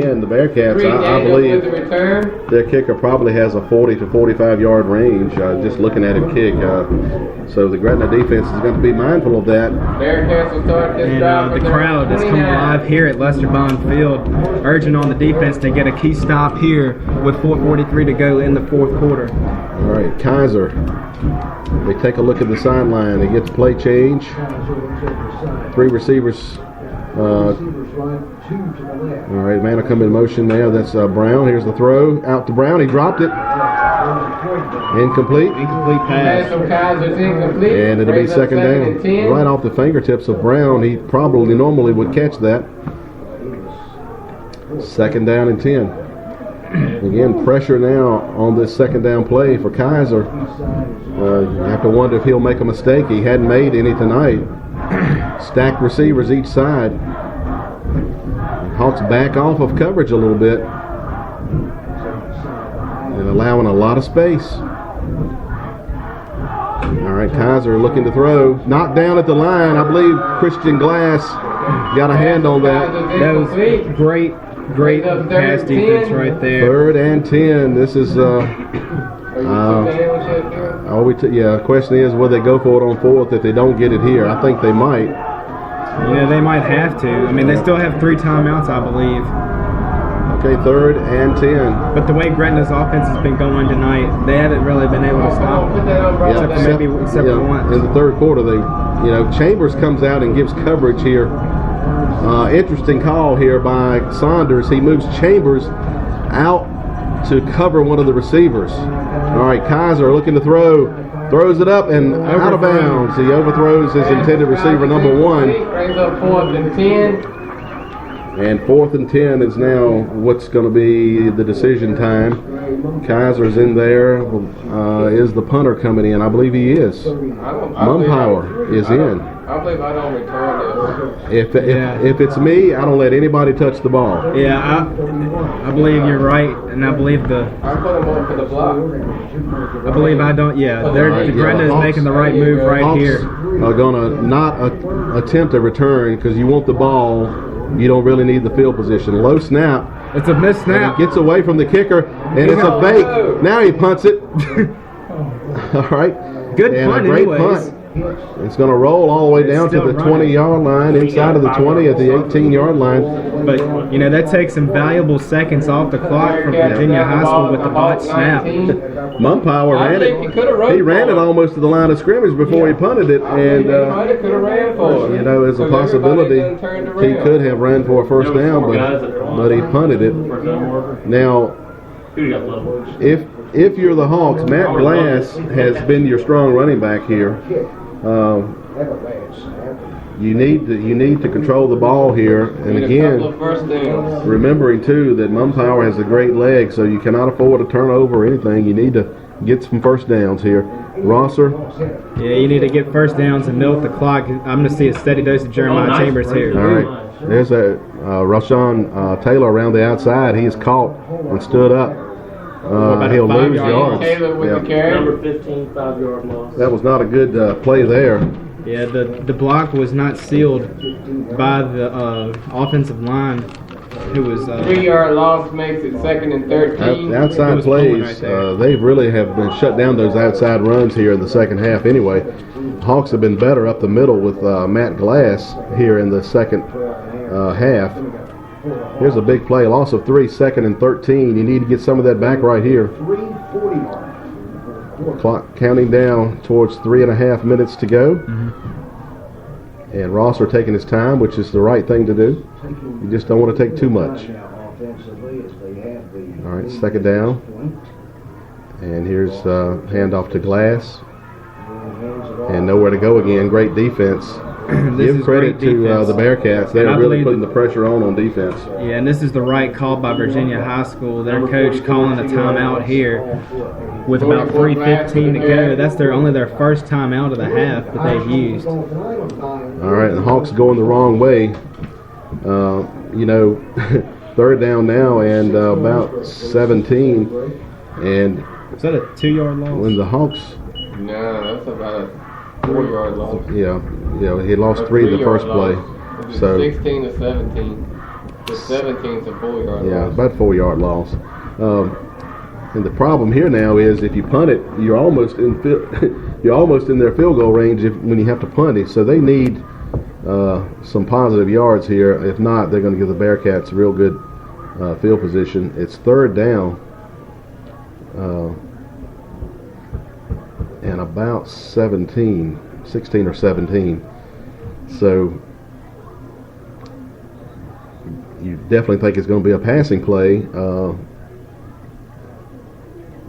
again, the Bearcats, I believe their kicker probably has a 40 to 45 yard range, just looking at him kick. So the Gretna defense is going to be mindful of that. Bearcats will start this drive. The crowd is coming alive here at Lester Bond Field, urging on the defense to get a key stop here with 4:43 to go in the fourth quarter. All right, Kaiser. They take a look at the sideline. They get the play change. 3 receivers. All right, man will come in motion there. That's Brown. Here's the throw. Out to Brown. He dropped it. Incomplete. Incomplete pass. And it'll be second down. Right off the fingertips of Brown. He probably normally would catch that. Second down and 10. Again, pressure now on this second down play for Kaiser. You have to wonder if he'll make a mistake. He hadn't made any tonight. Stacked receivers each side. Hawks back off of coverage a little bit and allowing a lot of space. All right, Kaiser looking to throw. Knocked down at the line. I believe Christian Glass got a hand on that. That was great pass defense right there. 3rd and 10. This is question is, will they go for it on 4th if they don't get it here? I think they might. They might have to. I mean, they still have 3 timeouts, I believe. Okay, 3rd and 10. But the way Gretna's offense has been going tonight, they haven't really been able to stop them. Except for once. In the third quarter, Chambers comes out and gives coverage here. Interesting call here by Saunders. He moves Chambers out to cover one of the receivers. All right, Kaiser looking to throw. Throws it up and out of bounds. He overthrows his intended receiver, number 1. Brings up 4th and 10. And 4th and 10 is now what's going to be the decision time. Kaiser's in there. Is the punter coming in? I believe he is. Mumpower is in. I believe I don't return this. If it's me, I don't let anybody touch the ball. Yeah, I believe you're right, and I believe I put him on for the block. I believe I don't. Yeah, Gretna is making the right move right here. Are going to not attempt a return because you want the ball. You don't really need the field position. Low snap. It's a missed snap. He gets away from the kicker, and it's a fake. Now he punts it. All right. Good punt, anyways. Punt. It's going to roll all the way down to the 20-yard line, inside of the 20 at the 18-yard line. But, that takes some valuable seconds off the clock from Virginia High School with the botched snap. Mumpower ran it. He ran it almost to the line of scrimmage before he punted it. And, there's a possibility he could have ran for a first down, but he punted it. Now, if you're the Hawks, Matt Glass has been your strong running back here. You need to control the ball here, and again, remembering too that Mumpower has a great leg, so you cannot afford a turnover or anything. You need to get some first downs here. Rosser. Yeah, you need to get first downs and milk the clock. I'm going to see a steady dose of Jeremiah Chambers here. All right, there's a Rashawn Taylor around the outside. He's caught and stood up. He'll lose yards. Number 15, 5-yard loss. That was not a good play there. Yeah, the block was not sealed by the offensive line, who was 3-yard loss makes it 2nd and 13. Outside plays, they really have been shut down those outside runs here in the second half. Anyway, Hawks have been better up the middle with Matt Glass here in the second half. Here's a big play. Loss of 3, 2nd and 13. You need to get some of that back right here. Clock counting down towards 3.5 minutes to go. And Rosser taking his time, which is the right thing to do. You just don't want to take too much. All right, second down. And here's handoff to Glass. And nowhere to go again. Great defense. Give credit to the Bearcats. They're really putting the pressure on defense. Yeah, and this is the right call by Virginia High School. Their coach calling a timeout here with about 3:15 to go. That's only their first timeout of the half that they've used. All right, the Hawks going the wrong way. Third down now and about 17. And is that a 2-yard loss? When the Hawks... No, that's about a 4-yard loss. Yeah, he lost 3 the first play. So 16 to 17. The 17's a 4-yard Yeah, loss. about 4-yard loss. And the problem here now is if you punt it, you're almost in their field goal range when you have to punt it. So they need some positive yards here. If not, they're going to give the Bearcats real good field position. It's 3rd down and about 16 or 17. So you definitely think it's going to be a passing play.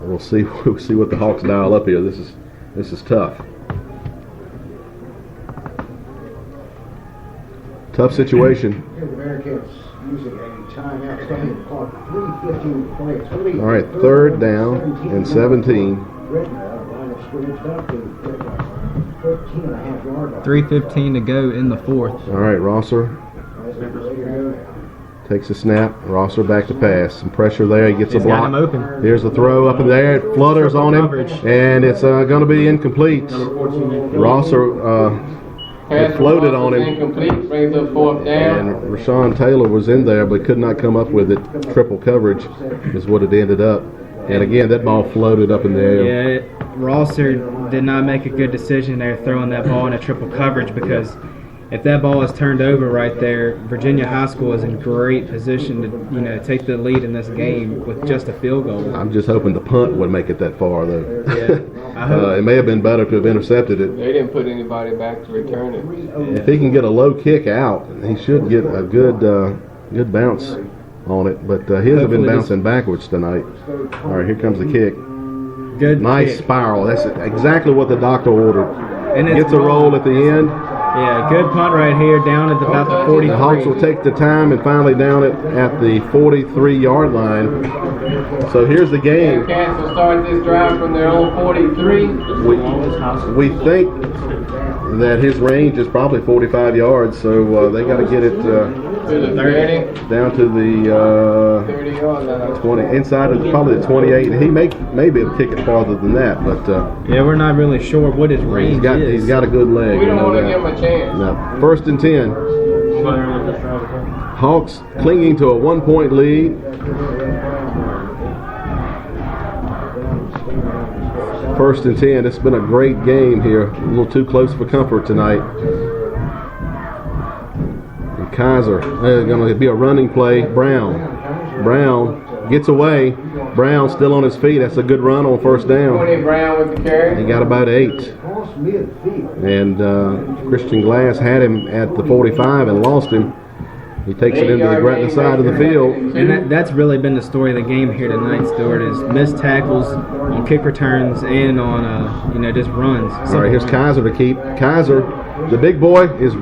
We'll see what the Hawks dial up here. This is tough. Tough situation. All right, 3rd down and 17. 3:15 to go in the 4th. All right, Rosser takes a snap. Rosser back to pass. Some pressure there. He gets a block. Got him open. Here's the throw up in there. It flutters on him, and it's going to be incomplete. Rosser it floated on him. Incomplete, brings up 4th down. And Rashawn Taylor was in there, but could not come up with it. Triple coverage is what it ended up. And again, that ball floated up in the air. Yeah, Rosser did not make a good decision there throwing that ball in a triple coverage, because if that ball is turned over right there, Virginia High School is in great position to take the lead in this game with just a field goal. I'm just hoping the punt would make it that far, though. Yeah, I hope. It may have been better to have intercepted it. They didn't put anybody back to return it. If he can get a low kick out, he should get a good bounce on it. But he hasn't been bouncing backwards tonight. All right, here comes the kick. Good Nice kick. spiral. That's exactly what the doctor ordered. And it's Gets a roll at the end. Yeah, good punt right here down at about the 43. The Hawks will take the time and finally down it at the 43-yard line. So here's the game. Bearcats will start this drive from their own 43. We think that his range is probably 45 yards, so they got to get it To the 30. down to the 30-yard line. 20, inside of probably the 28. He may be able to kick it farther than that, but Yeah, we're not really sure what his range is. he's got a good leg. We don't you know want to that. give him a chance. No. 1st and 10. Hawks clinging to a 1-point lead. 1st and 10. It's been a great game here. A little too close for comfort tonight. And Kaiser, there's going to be a running play. Brown gets away. Brown still on his feet. That's a good run on 1st down. 20 Brown with the carry. He got about 8. And Christian Glass had him at the 45 and lost him. He takes it into the Gretna side of the field. And that's really been the story of the game here tonight, Stuart, is missed tackles on kick returns and on, just runs. All right, here's Kaiser to keep. Kaiser, the big boy, is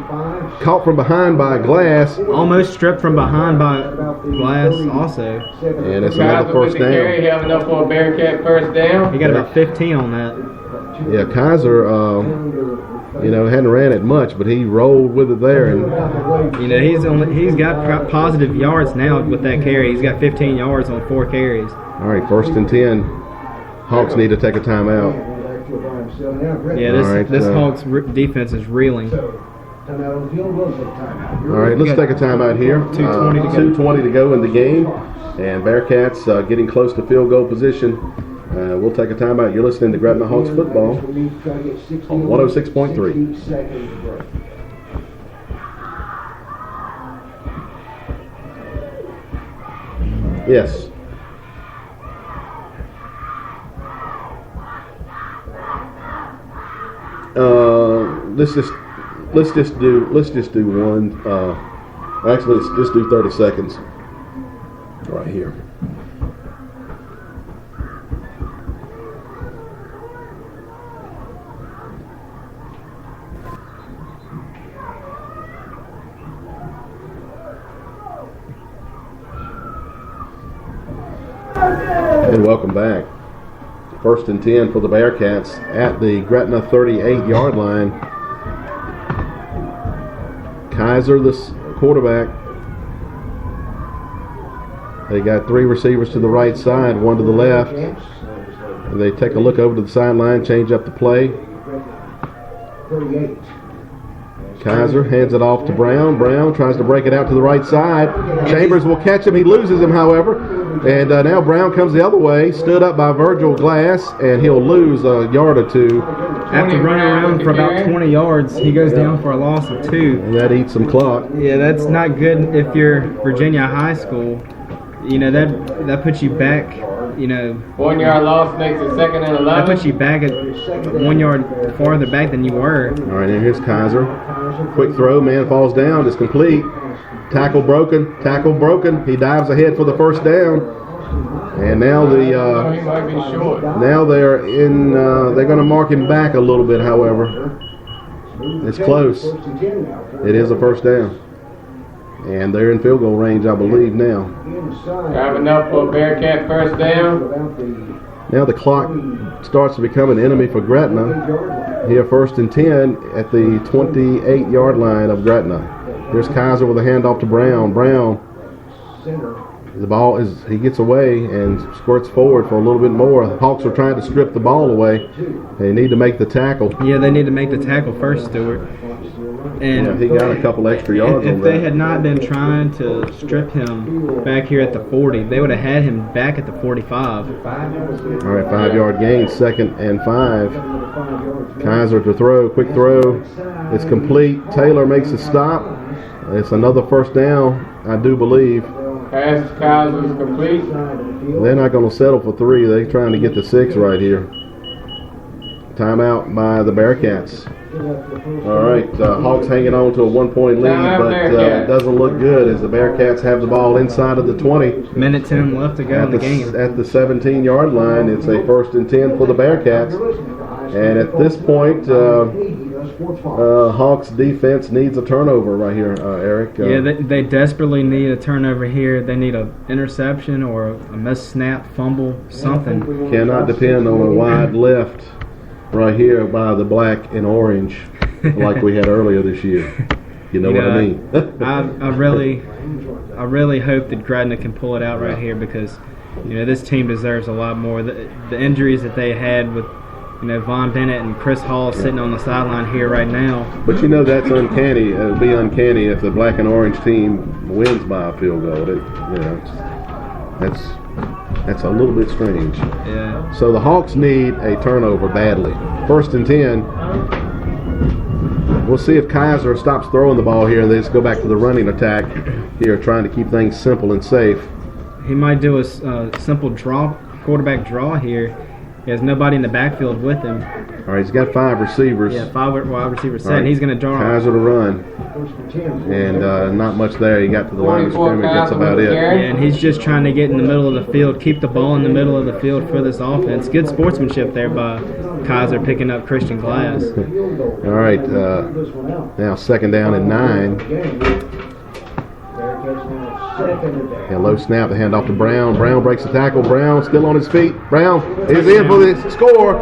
caught from behind by Glass. Almost stripped from behind by Glass also. And it's another Kaiser with 1st the carry, down. have enough for a Bearcat 1st down. He got about 15 on that. Yeah, Kaiser, hadn't ran it much, but he rolled with it there. And He's got positive yards now with that carry. He's got 15 yards on 4 carries. all right, 1st and 10. Hawks need to take a timeout. Yeah, this Hawks defense is reeling. All right, let's take a timeout here. 2:20 to go in the game, and Bearcats getting close to field goal position. We'll take a timeout. You're listening to Gretna Hawks football on 106.3. Yes. Let's just do one. Actually, let's just do 30 seconds right here. And welcome back. 1st and 10 for the Bearcats at the Gretna 38-yard line. Kaiser, the quarterback. They got 3 receivers to the right side, 1 to the left. And they take a look over to the sideline, change up the play. Kaiser hands it off to Brown. Brown tries to break it out to the right side. Chambers will catch him. He loses him, however. And now Brown comes the other way, stood up by Virgil Glass, and he'll lose a yard or two. After running around for about 20 yards, he goes down for a loss of 2. And that eats some clock. Yeah, that's not good if you're Virginia High School. You know, that puts you back, you know. 1 yard loss makes it 2nd and 11. That puts you back at 1 yard farther back than you were. All right, and here's Kaiser. Quick throw, man falls down, it's complete. Tackle broken. He dives ahead for the first down. And now He might be short. now they're going to mark him back a little bit, however. It's close. It is a first down. And they're in field goal range, I believe, now. Drive enough for a Bearcat first down. Now the clock starts to become an enemy for Gretna. Here, 1st and 10 at the 28-yard line of Gretna. Here's Kaiser with a handoff to Brown. Brown, the ball he gets away and squirts forward for a little bit more. The Hawks are trying to strip the ball away. They need to make the tackle. Yeah, they need to make the tackle first, Stewart. And yeah, he got a couple extra yards if on they that. had not been trying to strip him back here at the 40, they would have had him back at the 45. All right, 5-yard gain, 2nd and 5. Kaiser to throw, quick throw. It's complete. Taylor makes a stop. It's another first down, I do believe. Pass to Kaiser is complete. They're not going to settle for 3. They're trying to get to 6 right here. Timeout by the Bearcats. All right, Hawks hanging on to a 1-point lead, but it doesn't look good as the Bearcats have the ball inside of the 20. Minute 10 left to go in the game. At the 17-yard line, it's a 1st and 10 for the Bearcats. And at this point, Hawks defense needs a turnover right here, Eric. Yeah, they desperately need a turnover here. They need an interception or a missed snap, fumble, something. Cannot depend on a wide left right here by the black and orange like we had earlier this year. You know what I mean? I really hope that Gretna can pull it out right here because, you know, this team deserves a lot more. The injuries that they had with, you know, Von Bennett and Chris Hall sitting on the sideline here right now. But you know that's uncanny. It would be uncanny if the black and orange team wins by a field goal. That's a little bit strange. Yeah. So the Hawks need a turnover badly. 1st and 10. We'll see if Kaiser stops throwing the ball here and they just go back to the running attack here, trying to keep things simple and safe. He might do a simple quarterback draw here. He has nobody in the backfield with him. All right, he's got 5 receivers. Yeah, 5 wide receivers set. Right. He's going to draw. Kaiser to run. And not much there. He got to the line of scrimmage. That's about it. Yeah, and he's just trying to get in the middle of the field, keep the ball in the middle of the field for this offense. Good sportsmanship there by Kaiser picking up Christian Glass. All right, now 2nd down and 9. Yeah, low snap, the handoff to Brown. Brown breaks the tackle. Brown still on his feet. Brown is in for the score.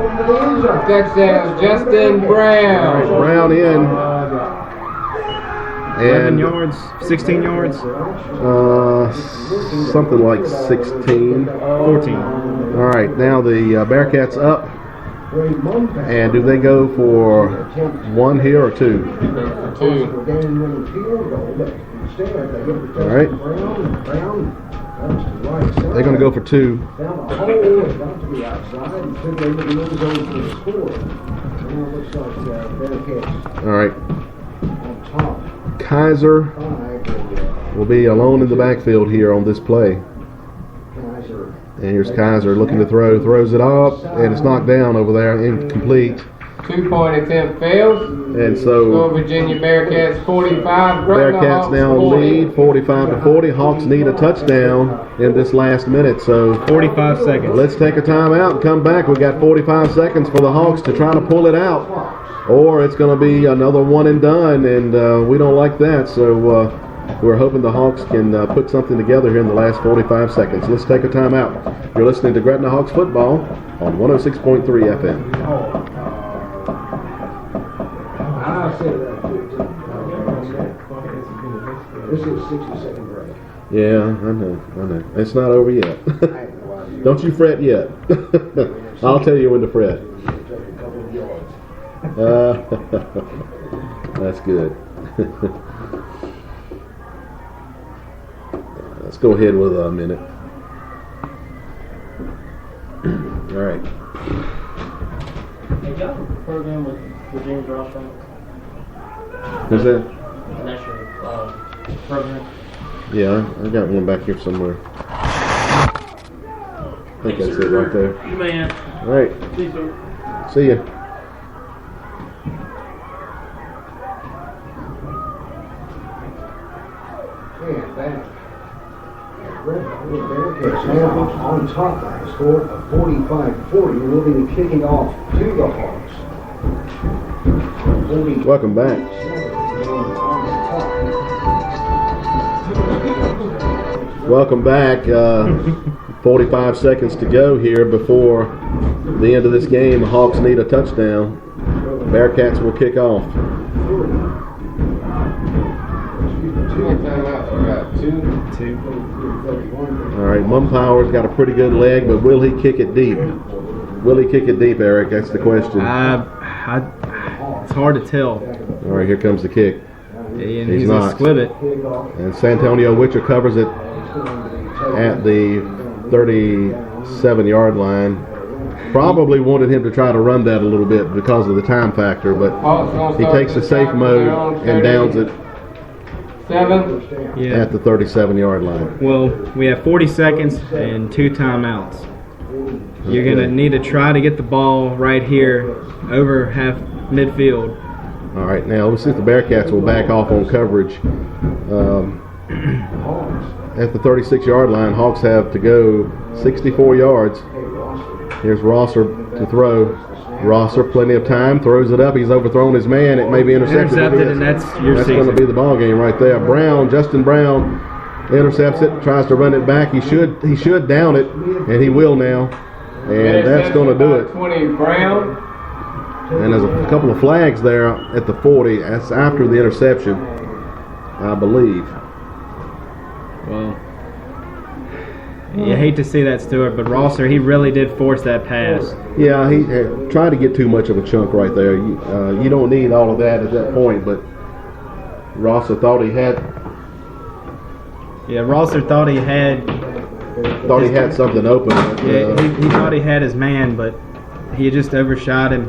Touchdown, Justin Brown. All right, Brown in. 11 yards, 16 yards? Something like 16. 14. All right, now the Bearcats up. And do they go for 1 here or 2? 2. All right. They're going to go for 2. All right. Kaiser will be alone in the backfield here on this play. And here's Kaiser looking to throw. Throws it up, and it's knocked down over there, incomplete. 2-point attempt fails. And so Virginia Bearcats 45. Bearcats now lead 45-40. Hawks need a touchdown in this last minute. So 45 seconds. Let's take a timeout and come back. We got 45 seconds for the Hawks to try to pull it out, or it's going to be another one and done, and we don't like that. So we're hoping the Hawks can put something together here in the last 45 seconds. Let's take a timeout. You're listening to Gretna Hawks football on 106.3 FM. This is 60-second break. Yeah, I know. It's not over yet. Don't you fret yet. I'll tell you when to fret. That's good. Let's go ahead with a minute. All right. Hey, y'all have a program with Virginia Girls Round? Who's that? That's your program? Yeah, I got one back here somewhere. I think that's it right there. You man. All right. See you, sir. See ya. Bearcats on top by a score of 45-40. We'll be kicking off to the Hawks. Welcome back. Welcome back. 45 seconds to go here before the end of this game. The Hawks need a touchdown. Bearcats will kick off. Two. All right, Mumpower's got a pretty good leg, but will he kick it deep? Will he kick it deep, Eric? That's the question. It's hard to tell. All right, here comes the kick. And He's he's not. a squib it. And Santonio Witcher covers it at the 37-yard line. Probably wanted him to try to run that a little bit because of the time factor, but he takes the safe mode and downs it at the 37-yard line. Well, we have 40 seconds and 2 timeouts. You're going to need to try to get the ball right here over half midfield. All right, now let's see if the Bearcats will back off on coverage. At the 36-yard line, Hawks have to go 64 yards. Here's Rosser to throw. Rosser, plenty of time, throws it up. He's overthrown his man. It may be intercepted. And that's your That's season. going to be the ball game right there. Justin Brown intercepts it, tries to run it back. He should down it, and he will now. And that's going to do it. 20 Brown. And there's a couple of flags there at the 40. That's after the interception, I believe. Well, you hate to see that, Stewart, but Rosser, he really did force that pass. Yeah, he tried to get too much of a chunk right there. You don't need all of that at that point, but Rosser thought he had. Yeah, Rosser thought he had something open. Yeah, he thought he had his man, but he just overshot him.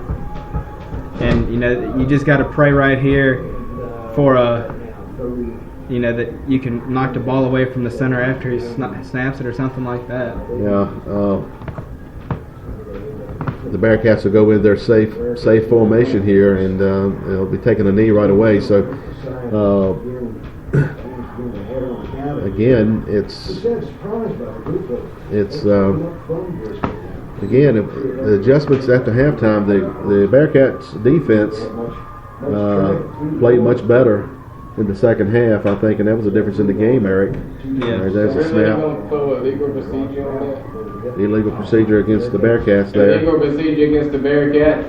And, you just got to pray right here for that you can knock the ball away from the center after he snaps it or something like that. Yeah. The Bearcats will go with their safe formation here, and they'll be taking a knee right away. So, again, Again, the adjustments after halftime, the Bearcats defense played much better in the second half, I think, and that was a difference in the game, Eric. Yeah. There's a snap. Illegal procedure on that? Illegal procedure against the Bearcats there. Illegal procedure against the Bearcats.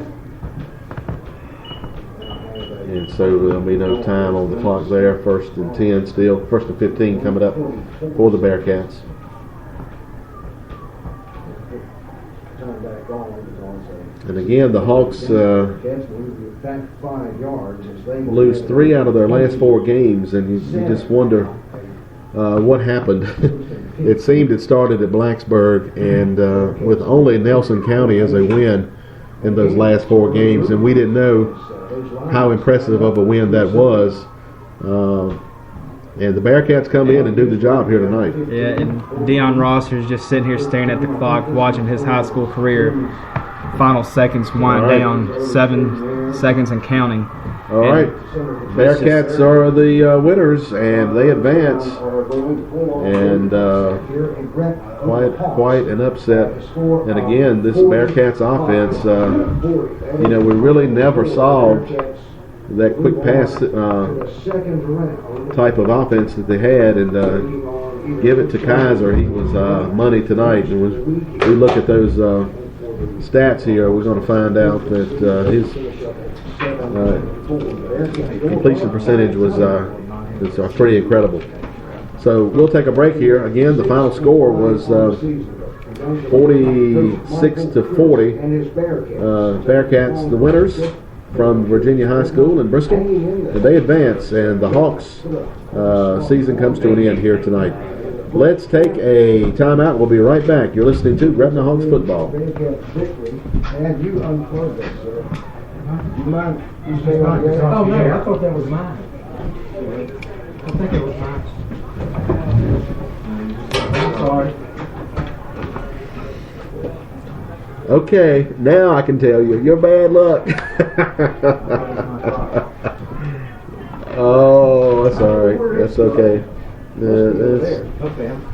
And so there'll be no time on the clock there. 1st and 10 still. 1st and 15 coming up for the Bearcats. And again, the Hawks lose 3 out of their last 4 games, and you just wonder what happened. It seemed it started at Blacksburg, and with only Nelson County as a win in those last 4 games, and we didn't know how impressive of a win that was. And the Bearcats come in and do the job here tonight. Yeah, and Deion Rosser's just sitting here staring at the clock, watching his high school career. Final seconds wind down, 7 seconds and counting. All right, Bearcats are the winners, and they advance. And quite an upset. And again, this Bearcats offense, we really never saw that quick pass type of offense that they had, and give it to Kaiser. He was money tonight. And when we look at those stats here, we're going to find out that his completion percentage was pretty incredible. So we'll take a break here. Again, the final score was 46-40. Bearcats the winners. from Virginia High School in Bristol, and they advance, and the Hawks season comes to an end here tonight. Let's take a timeout. We'll be right back. You're listening to Gretna Hawks football. And you unplugged it, sir. You mind? You stay Oh, on the no, I thought that was mine. I think it was mine. I'm sorry. Okay, now I can tell you, you're bad luck. Oh, that's all right. That's okay.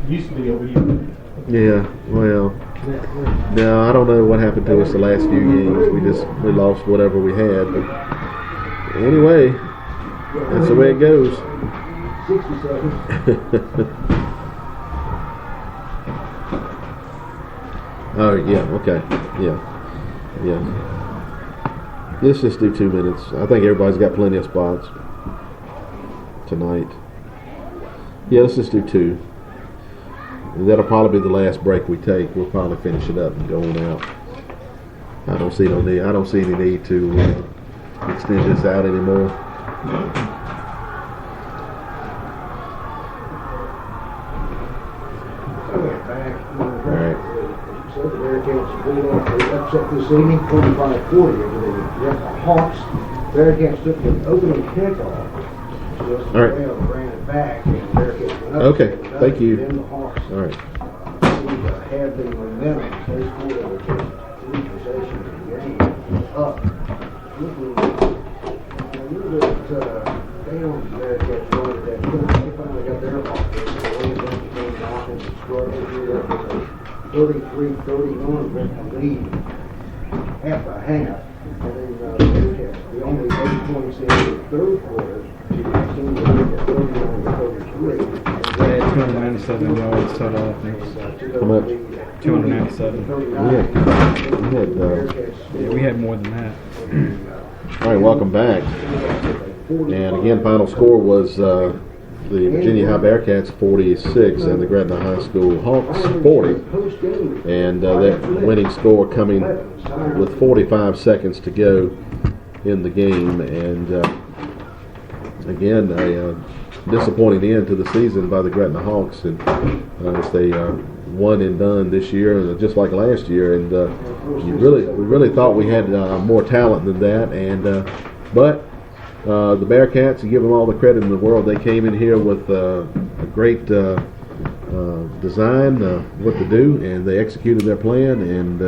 Used to be over here. Yeah, well, no, I don't know what happened to us the last few games. We lost whatever we had. But anyway, that's the way it goes. 60 seconds. Oh, yeah, okay. Yeah. Let's just do 2 minutes. I think everybody's got plenty of spots tonight. Yeah, let's just do 2. That'll probably be the last break we take. We'll probably finish it up and go on out. I don't see any need to extend this out anymore. So the Bearcats pulled off the upset this evening, 45-40 over the Hawks. Bearcats took the opening kickoff. Just All right. ran it back, and Bearcats went up. Okay, thank you. Then the Hawks All right. had the momentum. They scored over just 3 possessions in the game. Up. Looking a little bit down, the Bearcats running that quick. They finally got their offense. The Williams came off and struggled through that with a 33-31 lead half a half. And then the only 8 points in the third quarter, the team was at 39-33. They had 297 yards total, I think. How much? 297. We had more than that. All right, welcome back. And again, final score was the Virginia High Bearcats 46 and the Gretna High School Hawks 40. And that winning score coming with 45 seconds to go in the game. And again, a disappointing end to the season by the Gretna Hawks, and as they one and done this year, just like last year. And we really thought we had more talent than that. And but the Bearcats, to give them all the credit in the world, they came in here with a great design, what to do, and they executed their plan. And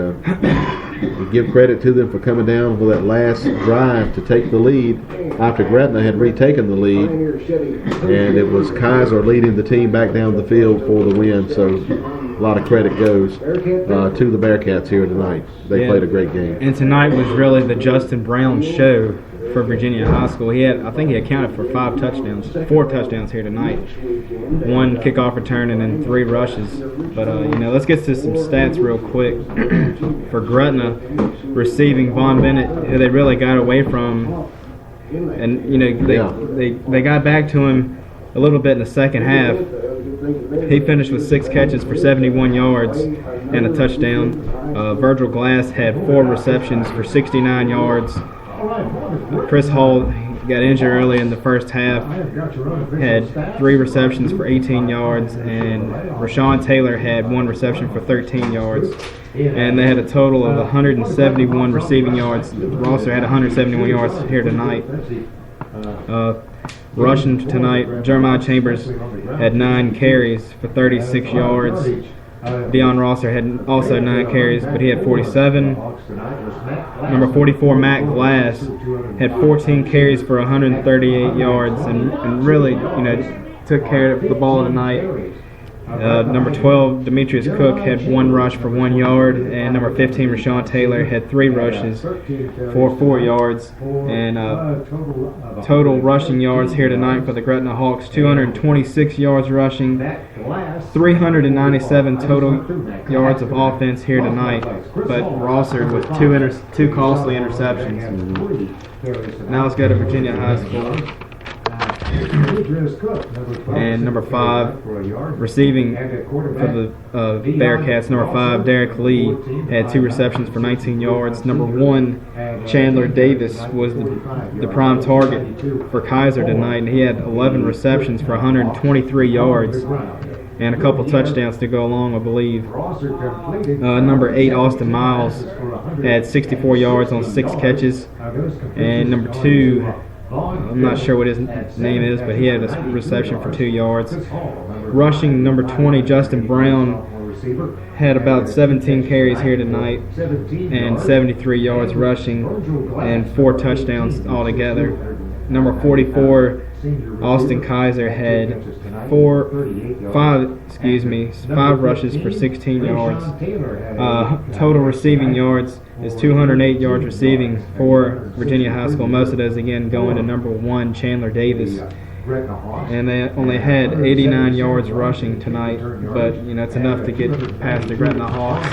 we give credit to them for coming down with that last drive to take the lead after Gretna had retaken the lead, and it was Kaiser leading the team back down the field for the win. So a lot of credit goes to the Bearcats here tonight. They played a great game. And tonight was really the Justin Brown show for Virginia High School. I think he accounted for 4 touchdowns here tonight. 1 kickoff return and then 3 rushes. But let's get to some stats real quick. For Gretna, receiving Vaughn Bennett, who they really got away from, and they got back to him a little bit in the second half. He finished with 6 catches for 71 yards and a touchdown. Virgil Glass had 4 receptions for 69 yards. Chris Hall got injured early in the first half, had 3 receptions for 18 yards, and Rashawn Taylor had 1 reception for 13 yards. And they had a total of 171 receiving yards. Rosser had 171 yards here tonight. Rushing tonight, Jeremiah Chambers had 9 carries for 36 yards. Deion Rosser had also 9 carries, but he had 47. Number 44, Matt Glass, had 14 carries for 138 yards, and really, took care of the ball tonight. Number 12, Demetrius Cook, had 1 rush for 1 yard, and number 15, Rashawn Taylor, had 3 rushes for 4 yards. And total rushing yards here tonight for the Gretna Hawks, 226 yards rushing, 397 total yards of offense here tonight, but Rosser with 2 costly interceptions. Now let's go to Virginia High School. And number 5, receiving for the Bearcats, number 5, Derek Lee, had 2 receptions for 19 yards. Number 1, Chandler Davis was the prime target for Kaiser tonight, and he had 11 receptions for 123 yards and a couple touchdowns to go along, I believe. Number 8, Austin Miles, had 64 yards on 6 catches, and number 2, I'm not sure what his name is, but he had a reception for 2 yards. Rushing, number 20, Justin Brown, had about 17 carries here tonight and 73 yards rushing and 4 touchdowns altogether. Number 44, Austin Kaiser, had 5 rushes for 16 yards. Total receiving yards is 208 yards receiving for Virginia High School. Most of those, again, going to number 1, Chandler Davis. And they only had 89 yards rushing tonight, but it's enough to get past the Gretna Hawks.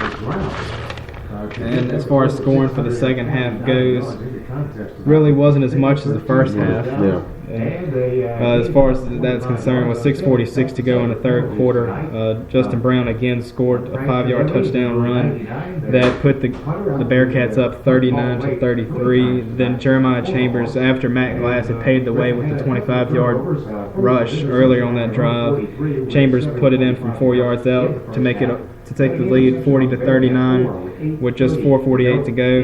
And as far as scoring for the second half goes, really wasn't as much as the first half. Yeah. As far as that's concerned, with 6:46 to go in the third quarter, Justin Brown again scored a 5-yard touchdown run that put the Bearcats up 39-33. Then Jeremiah Chambers, after Matt Glass had paved the way with the 25-yard rush earlier on that drive, Chambers put it in from 4 yards out to take the lead 40-39 with just 4:48 to go.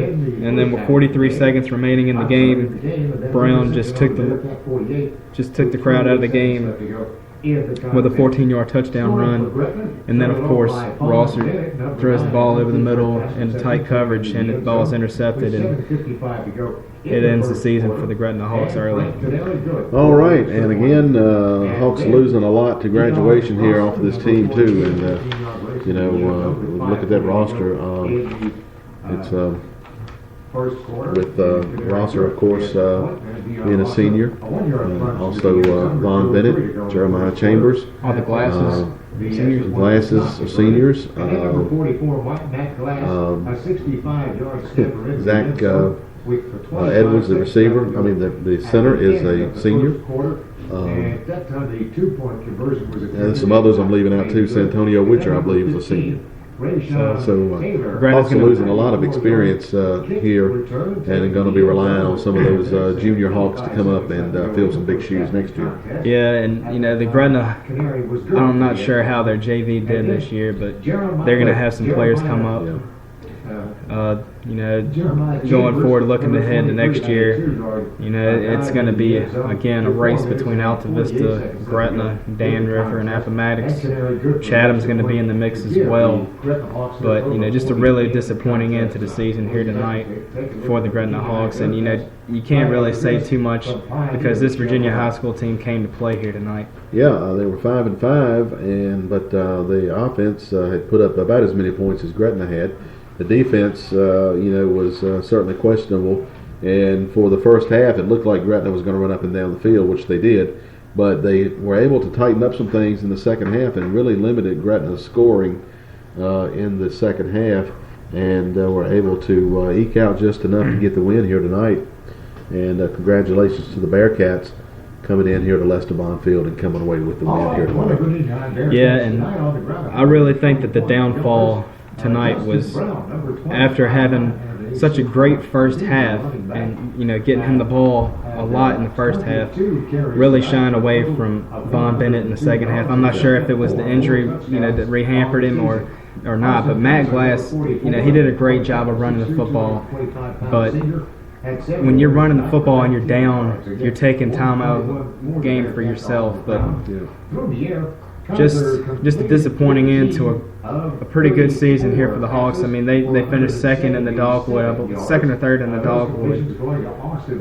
And then with 43 seconds remaining in the game, Brown just took the crowd out of the game with a 14-yard touchdown run. And then, of course, Rosser throws the ball over the middle into tight coverage, and the ball is intercepted, and it ends the season for the Gretna Hawks early. All right, and again, Hawks losing a lot to graduation here off of this team too, and look at that roster. It's with Rosser, of course, being a senior, also Von Bennett, Jeremiah Chambers. All the Glasses. Seniors. Glasses are seniors. Zach Edwards, the receiver. I mean, the center is a senior. And some others I'm leaving out too. Santonio Witcher, I believe, is a senior. Hawks are losing a lot of experience here, and going to be relying on some of those junior Hawks to come up and fill some big shoes next year. Yeah, and the Gretna, I'm not sure how their JV did this year, but they're going to have some players come up. Going forward, looking ahead to next year, it's going to be, again, a race between Alta Vista, Gretna, Dan River, and Appomattox. Chatham's going to be in the mix as well. But, just a really disappointing end to the season here tonight for the Gretna Hawks. And, you can't really say too much because this Virginia High School team came to play here tonight. Yeah, they were 5-5, but the offense had put up about as many points as Gretna had. The defense, was certainly questionable, and for the first half, it looked like Gretna was going to run up and down the field, which they did, but they were able to tighten up some things in the second half and really limited Gretna's scoring in the second half, and were able to eke out just enough to get the win here tonight. And congratulations to the Bearcats coming in here to Lester Bond Field and coming away with the win here tonight. Yeah, and I really think that the downfall tonight was after having such a great first half and getting him the ball a lot in the first half, really shying away from Von Bennett in the second half. I'm not sure if it was the injury that re-hampered him or not, but Matt Glass, he did a great job of running the football, but when you're running the football and you're down, you're taking time out of the game for yourself. But just a disappointing end to a pretty good season here for the Hawks. I mean, they finished second in the Dogwood, second or third in the Dogwood,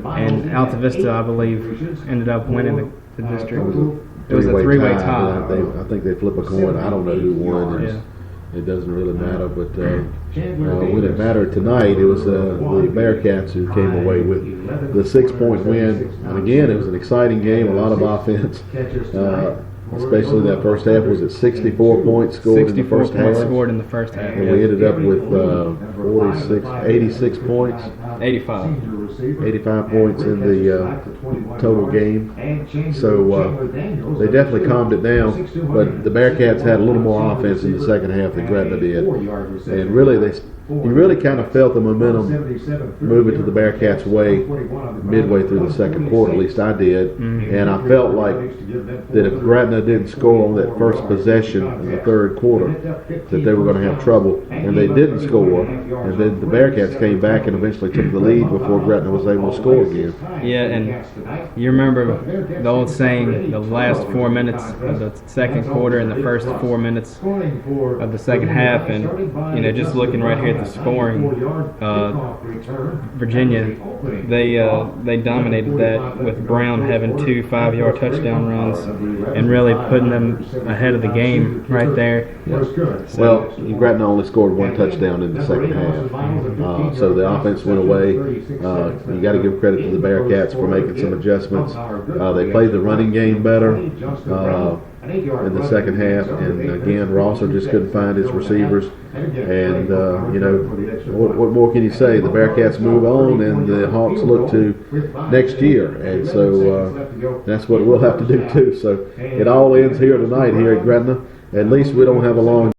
and Alta Vista, I believe, ended up winning the district. It was a three-way tie. I think they flip a coin. I don't know who won. It doesn't really matter, but when it mattered tonight, it was the Bearcats who came away with the 6-point win. And again, it was an exciting game, a lot of offense. Especially that first half. Was it 64 points scored in the first half? Scored in the first half. And we ended up with 86 points. 85. 85 points in the total game. So they definitely calmed it down, but the Bearcats had a little more offense in the second half than Gretna did. And really, you really kind of felt the momentum moving to the Bearcats' way midway through the second quarter, at least I did. And I felt like that if Gretna didn't score on that first possession in the third quarter, that they were going to have trouble. And they didn't score, and then the Bearcats came back and eventually took the lead before Gretna was able to score again. Yeah, and you remember the old saying, the last 4 minutes of the second quarter and the first 4 minutes of the second half, and just looking right here at the scoring, Virginia, they dominated that with Brown having 2 5-yard touchdown runs and really putting them ahead of the game right there. Well, Gretna only scored 1 touchdown in the second half, so the offense went away. You got to give credit to the Bearcats for making some adjustments. They played the running game better in the second half, and again, Rosser just couldn't find his receivers. And what more can you say? The Bearcats move on, and the Hawks look to next year, and so that's what we'll have to do too. So it all ends here tonight here at Gretna. At least we don't have a long